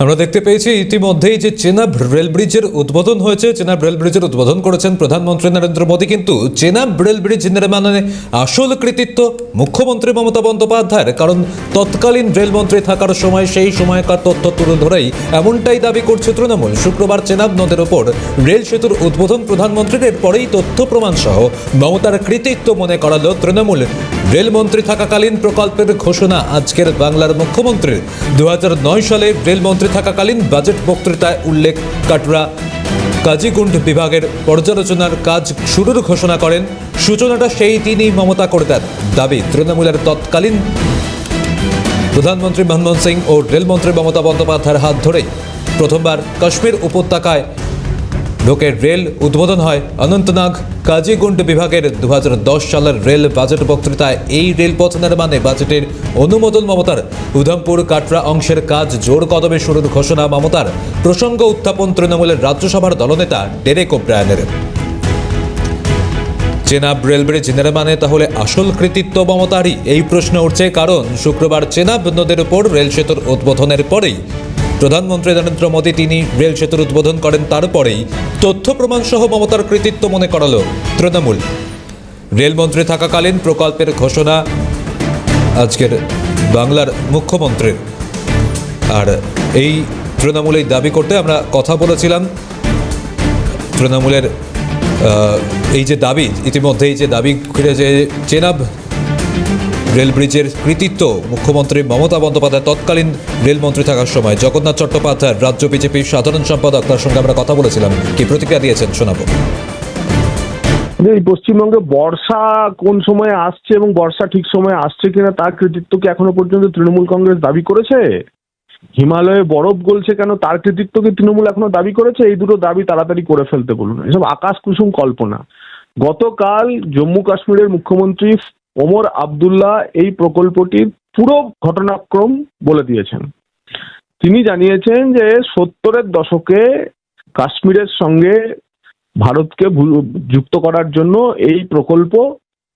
আমরা দেখতে পেয়েছি ইতিমধ্যেই যে চেনাব রেল ব্রিজের উদ্বোধন হয়েছে। চেনাব রেল ব্রিজের উদ্বোধন করেছেন প্রধানমন্ত্রী নরেন্দ্র মোদী, কিন্তু চেনাব রেল ব্রিজ নির্মাণে আসল কৃতিত্ব মুখ্যমন্ত্রী মমতা বন্দ্যোপাধ্যায়ের, কারণ তৎকালীন রেলমন্ত্রী থাকার সময় সেই সময়কার তথ্য তুলে ধরেই এমনটাই দাবি করছে তৃণমূল। শুক্রবার চেনাব নদের ওপর রেল সেতুর উদ্বোধন প্রধানমন্ত্রীর, এরপরেই তথ্য প্রমাণ সহ মমতার কৃতিত্ব মনে করালো তৃণমূল। রেলমন্ত্রী থাকাকালীন প্রকল্পের ঘোষণা আজকের বাংলার মুখ্যমন্ত্রীর। 2009 সালে রেলমন্ত্রী থাকাকালীন বাজেট বক্তৃতায় উল্লেখ কাটরা কাজীগুন্ড বিভাগের পর্যালোচনার কাজ শুরুর ঘোষণা করেন। সূচনাটা সেই দিনই মমতা করে দেন। দাবি তৃণমূলের তৎকালীন প্রধানমন্ত্রী মনমোহন সিং ও রেলমন্ত্রী মমতা বন্দ্যোপাধ্যায়ের হাত ধরেই প্রথমবার কাশ্মীর উপত্যকায় ঢোকে রেল উদ্বোধন হয়। অনন্তনাগ কাজীগুন্ড বিভাগের 2010 সালের রেল বাজেট বক্তৃতায় এই রেলপথ নির্মাণে বাজেটের অনুমোদন মমতার। উধমপুর কাটরা অংশের কাজ জোর কদমে শুরুর ঘোষণা মমতার। প্রসঙ্গ উত্থাপন তৃণমূলের রাজ্যসভার দলনেতা ডেরেক ওব্রায়ানের। চেনাব রেল ব্রিজ নির্মাণে তাহলে আসল কৃতিত্ব মমতারই, এই প্রশ্ন উঠছে, কারণ শুক্রবার চেনাব নদের উপর রেল সেতুর উদ্বোধনের পরেই প্রধানমন্ত্রী নরেন্দ্র মোদী তিনি রেল সেতুর উদ্বোধন করেন। তারপরেই তথ্য প্রমাণ সহ মমতার কৃতিত্ব মনে করালো তৃণমূল। রেলমন্ত্রী থাকাকালীন প্রকল্পের ঘোষণা আজকের বাংলার মুখ্যমন্ত্রীর। আর এই তৃণমূল এই দাবি করতে আমরা কথা বলেছিলাম। তৃণমূলের এই যে দাবি, ইতিমধ্যেই যে দাবি ঘিরে যে চেনাব রেল ব্রিজের কৃতিত্ব মুখ্যমন্ত্রী মমতা বন্দ্যোপাধ্যায় তৎকালীন রেলমন্ত্রী থাকার সময়। জগন্নাথ চট্টোপাধ্যায় রাজ্য বিজেপির সাধারণ সম্পাদক, তার সঙ্গে আমরা কথা বলেছিলাম। কি প্রতিক্রিয়া দিয়েছেন শোনাবো। এই পশ্চিমবঙ্গে বর্ষা কোন সময় আসছে এবং বর্ষা ঠিক সময় আসছে কিনা তার কৃতিত্ব কি এখনো পর্যন্ত তৃণমূল কংগ্রেস দাবি করেছে? হিমালয়ে বরফ গলছে কেন তার কৃতিত্ব কি তৃণমূল এখনো দাবি করেছে? এই দুটো দাবি তাড়াতাড়ি করে ফেলতে বলুন। এসব আকাশ কুসুম কল্পনা। গতকাল জম্মু কাশ্মীরের মুখ্যমন্ত্রী ওমর আবদুল্লাহ এই প্রকল্পটির পুরো ঘটনাক্রম বলে দিয়েছেন। তিনি জানিয়েছেন যে 70-এর দশকে কাশ্মীরের সঙ্গে ভারতকে যুক্ত করার জন্য এই প্রকল্প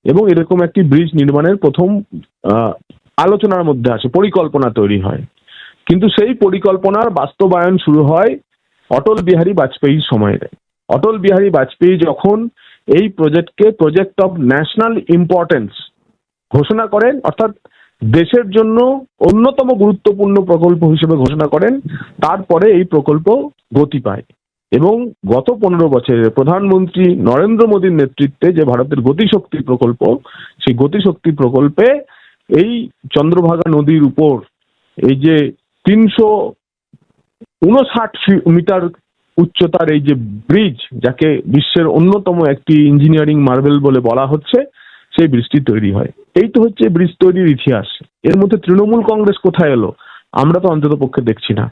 এবং এরকম একটি ব্রিজ নির্মাণের প্রথম আলোচনার মধ্যে আসে, পরিকল্পনা তৈরি হয়। কিন্তু সেই পরিকল্পনার বাস্তবায়ন শুরু হয় অটল বিহারী বাজপেয়ীর সময়ে। অটল বিহারী বাজপেয়ী যখন এই প্রজেক্টকে প্রজেক্ট অফ ন্যাশনাল ইম্পর্টেন্স ঘোষণা করেন, অর্থাৎ দেশের জন্য অন্যতম গুরুত্বপূর্ণ প্রকল্প হিসেবে ঘোষণা করেন, তারপরে এই প্রকল্প গতি পায়। এবং গত 15 বছরে প্রধানমন্ত্রী নরেন্দ্র মোদীর নেতৃত্বে যে ভারতের গতিশক্তি প্রকল্প, সেই গতিশক্তি প্রকল্পে এই চন্দ্রভাগা নদীর উপর এই যে 359 মিটার উচ্চতার এই যে ব্রিজ, যাকে বিশ্বের অন্যতম একটি ইঞ্জিনিয়ারিং মার্বেল বলে বলা হচ্ছে, সেই ব্রিজটি তৈরি হয়। এই তো হচ্ছে ব্রিজ তৈরির ইতিহাস। এর মধ্যে তৃণমূল কংগ্রেস কোথায় এলো আমরা তো অন্তত পক্ষে দেখছি না।